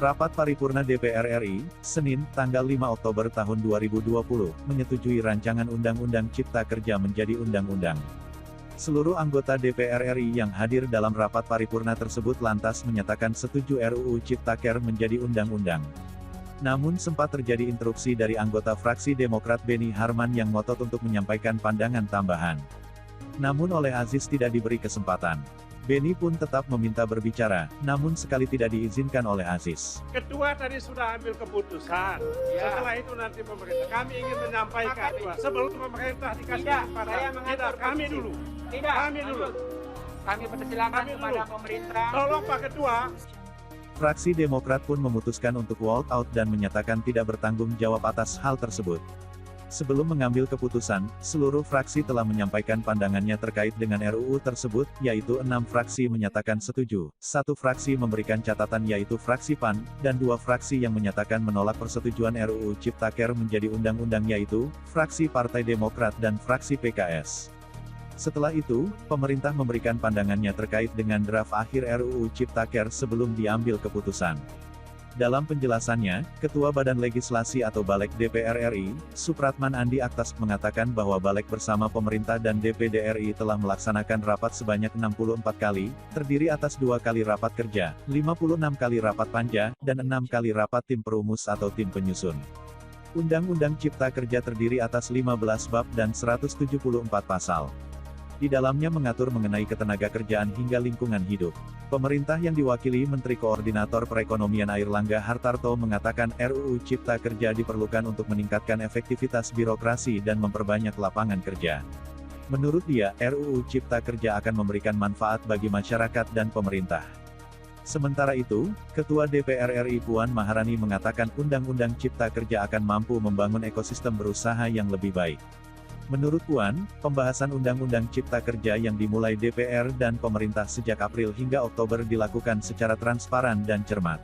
Rapat Paripurna DPR RI, Senin, tanggal 5 Oktober tahun 2020, menyetujui rancangan Undang-Undang Cipta Kerja menjadi undang-undang. Seluruh anggota DPR RI yang hadir dalam rapat paripurna tersebut lantas menyatakan setuju RUU Cipta Kerja menjadi undang-undang. Namun sempat terjadi interupsi dari anggota fraksi Demokrat Beni Harman yang ngotot untuk menyampaikan pandangan tambahan. Namun oleh Aziz tidak diberi kesempatan. Beni pun tetap meminta berbicara, namun sekali tidak diizinkan oleh Aziz. Ketua tadi sudah ambil keputusan. Setelah itu nanti pemerintah. Kami ingin menyampaikan sebelum pemerintah dikasih kesempatan. Tidak, kami dulu. Tidak, kami dulu. Kami persilakan kepada pemerintah. Tolong Pak Ketua. Fraksi Demokrat pun memutuskan untuk walk out dan menyatakan tidak bertanggung jawab atas hal tersebut. Sebelum mengambil keputusan, seluruh fraksi telah menyampaikan pandangannya terkait dengan RUU tersebut, yaitu 6 fraksi menyatakan setuju, 1 fraksi memberikan catatan yaitu fraksi PAN, dan 2 fraksi yang menyatakan menolak persetujuan RUU Cipta Kerja menjadi undang-undang yaitu, fraksi Partai Demokrat dan fraksi PKS. Setelah itu, pemerintah memberikan pandangannya terkait dengan draft akhir RUU Cipta Kerja sebelum diambil keputusan. Dalam penjelasannya, Ketua Badan Legislasi atau Balek DPR RI, Supratman Andi Aktas mengatakan bahwa Balek bersama pemerintah dan DPD RI telah melaksanakan rapat sebanyak 64 kali, terdiri atas 2 kali rapat kerja, 56 kali rapat panja, dan 6 kali rapat tim perumus atau tim penyusun. Undang-Undang Cipta Kerja terdiri atas 15 bab dan 174 pasal. Di dalamnya mengatur mengenai ketenagakerjaan hingga lingkungan hidup. Pemerintah yang diwakili Menteri Koordinator Perekonomian Airlangga Hartarto mengatakan RUU Cipta Kerja diperlukan untuk meningkatkan efektivitas birokrasi dan memperbanyak lapangan kerja. Menurut dia, RUU Cipta Kerja akan memberikan manfaat bagi masyarakat dan pemerintah. Sementara itu, Ketua DPR RI Puan Maharani mengatakan Undang-Undang Cipta Kerja akan mampu membangun ekosistem berusaha yang lebih baik. Menurut Puan, pembahasan Undang-Undang Cipta Kerja yang dimulai DPR dan pemerintah sejak April hingga Oktober dilakukan secara transparan dan cermat.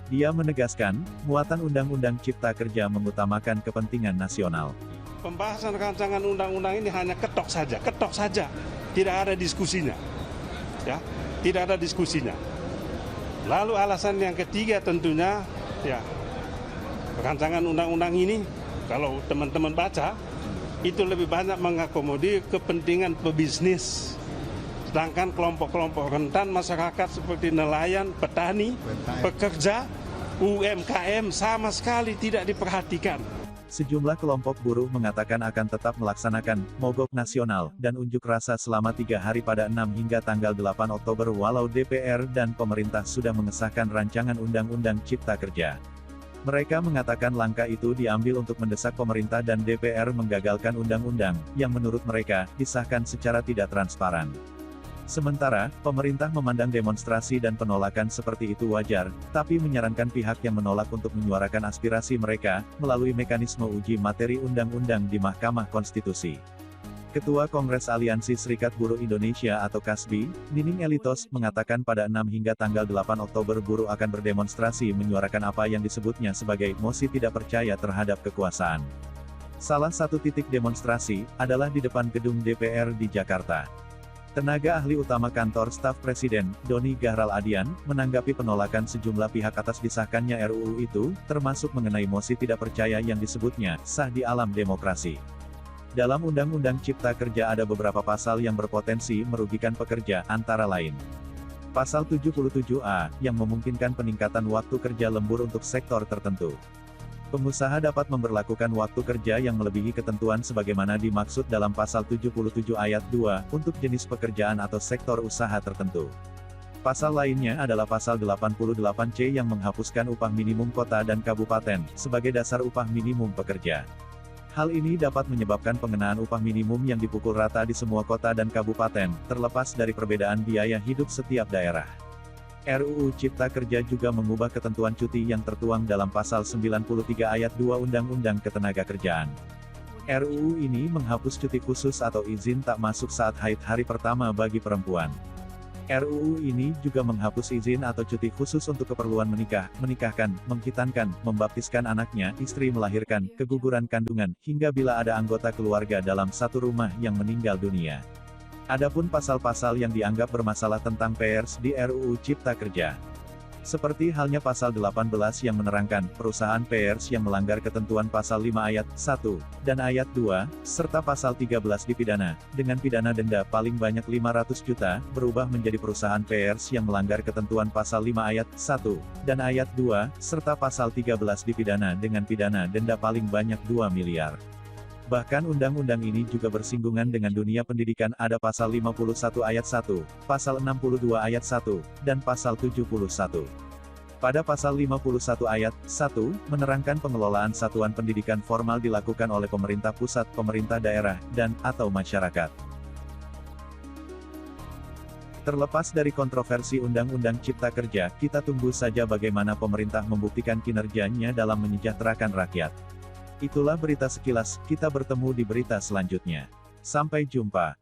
Dia menegaskan, muatan Undang-Undang Cipta Kerja mengutamakan kepentingan nasional. Pembahasan rancangan undang-undang ini hanya ketok saja, tidak ada diskusinya. Ya, tidak ada diskusinya. Lalu alasan yang ketiga tentunya, ya, rancangan undang-undang ini, kalau teman-teman baca, itu lebih banyak mengakomodir kepentingan pebisnis. Sedangkan kelompok-kelompok rentan masyarakat seperti nelayan, petani, pekerja, UMKM sama sekali tidak diperhatikan. Sejumlah kelompok buruh mengatakan akan tetap melaksanakan mogok nasional dan unjuk rasa selama 3 hari pada 6 hingga tanggal 8 Oktober walau DPR dan pemerintah sudah mengesahkan rancangan Undang-Undang Cipta Kerja. Mereka mengatakan langkah itu diambil untuk mendesak pemerintah dan DPR menggagalkan undang-undang, yang menurut mereka, disahkan secara tidak transparan. Sementara, pemerintah memandang demonstrasi dan penolakan seperti itu wajar, tapi menyarankan pihak yang menolak untuk menyuarakan aspirasi mereka, melalui mekanisme uji materi undang-undang di Mahkamah Konstitusi. Ketua Kongres Aliansi Serikat Buruh Indonesia atau KASBI, Nining Elitos, mengatakan pada 6 hingga tanggal 8 Oktober buruh akan berdemonstrasi menyuarakan apa yang disebutnya sebagai mosi tidak percaya terhadap kekuasaan. Salah satu titik demonstrasi, adalah di depan gedung DPR di Jakarta. Tenaga ahli utama kantor staf Presiden, Doni Gahral Adian, menanggapi penolakan sejumlah pihak atas disahkannya RUU itu, termasuk mengenai mosi tidak percaya yang disebutnya, sah di alam demokrasi. Dalam Undang-Undang Cipta Kerja ada beberapa pasal yang berpotensi merugikan pekerja, antara lain. Pasal 77A, yang memungkinkan peningkatan waktu kerja lembur untuk sektor tertentu. Pengusaha dapat memberlakukan waktu kerja yang melebihi ketentuan sebagaimana dimaksud dalam Pasal 77 Ayat 2, untuk jenis pekerjaan atau sektor usaha tertentu. Pasal lainnya adalah Pasal 88C yang menghapuskan upah minimum kota dan kabupaten, sebagai dasar upah minimum pekerja. Hal ini dapat menyebabkan pengenaan upah minimum yang dipukul rata di semua kota dan kabupaten, terlepas dari perbedaan biaya hidup setiap daerah. RUU Cipta Kerja juga mengubah ketentuan cuti yang tertuang dalam Pasal 93 Ayat 2 Undang-Undang Ketenagakerjaan. RUU ini menghapus cuti khusus atau izin tak masuk saat haid hari pertama bagi perempuan. RUU ini juga menghapus izin atau cuti khusus untuk keperluan menikah, menikahkan, menghitankan, membaptiskan anaknya, istri melahirkan, keguguran kandungan, hingga bila ada anggota keluarga dalam satu rumah yang meninggal dunia. Adapun pasal-pasal yang dianggap bermasalah tentang pers di RUU Cipta Kerja. Seperti halnya pasal 18 yang menerangkan, perusahaan pers yang melanggar ketentuan pasal 5 ayat 1, dan ayat 2, serta pasal 13 dipidana, dengan pidana denda paling banyak 500 juta, berubah menjadi perusahaan pers yang melanggar ketentuan pasal 5 ayat 1, dan ayat 2, serta pasal 13 dipidana dengan pidana denda paling banyak 2 miliar. Bahkan undang-undang ini juga bersinggungan dengan dunia pendidikan, ada pasal 51 ayat 1, pasal 62 ayat 1, dan pasal 71. Pada pasal 51 ayat 1, menerangkan pengelolaan satuan pendidikan formal dilakukan oleh pemerintah pusat, pemerintah daerah, dan atau masyarakat. Terlepas dari kontroversi Undang-Undang Cipta Kerja, kita tunggu saja bagaimana pemerintah membuktikan kinerjanya dalam menyejahterakan rakyat. Itulah berita sekilas, kita bertemu di berita selanjutnya. Sampai jumpa.